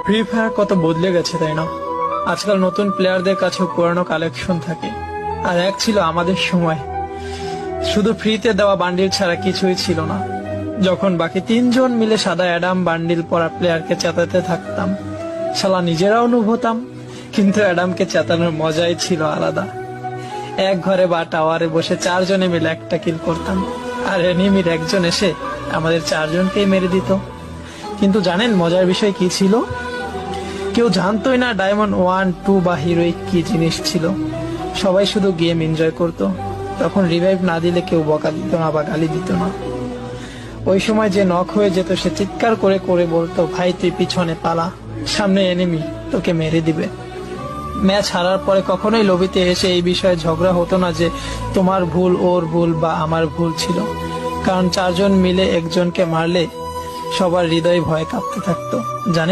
Free fire কত বদলে গেছে তাই না? আজকাল নতুন প্লেয়ারদের কাছে পুরানো কালেকশন থাকে, আর এক ছিল আমাদের সময় শুধু ফ্রিতে দেওয়া বান্ডিল ছাড়া কিছুই ছিল না। যখন বাকি তিনজন মিলে সাদা অ্যাডাম বান্ডিল পরা প্লেয়ারকে চেতাতে থাকতাম, শালা নিজেরাও নুব হতাম, কিন্তু অ্যাডামকে চেতানোর মজাই ছিল আলাদা। এক ঘরে বা টাওয়ারে বসে চারজনে মিলে একটা কিল করতাম, আর এনিমির একজন এসে আমাদের চারজনকেই মেরে দিত। কিন্তু জানেন মজার বিষয় কি ছিল? কেউ জানতোই না ডায়মন্ড 1, 2 বা হিরোইক কি জিনিস ছিল। সবাই শুধু গেম এনজয় করতো। তখন রিভাইভ না দিলে কেউ বকা দিত না বা গালি দিত না। ওই সময় যে নক হয়ে যেত সে চিৎকার করে করে বলতো, ভাই তুই পিছনে পালা, সামনে এনিমি তোকে মেরে দিবে। ম্যাচ হারার পরে কখনোই লবিতে এসে এই বিষয়ে ঝগড়া হতো না যে তোমার ভুল, ওর ভুল বা আমার ভুল ছিল, কারণ চারজন মিলে একজনকে মারলে সবার হৃদয় ভয়ে কাঁপতে থাকতো। জানেন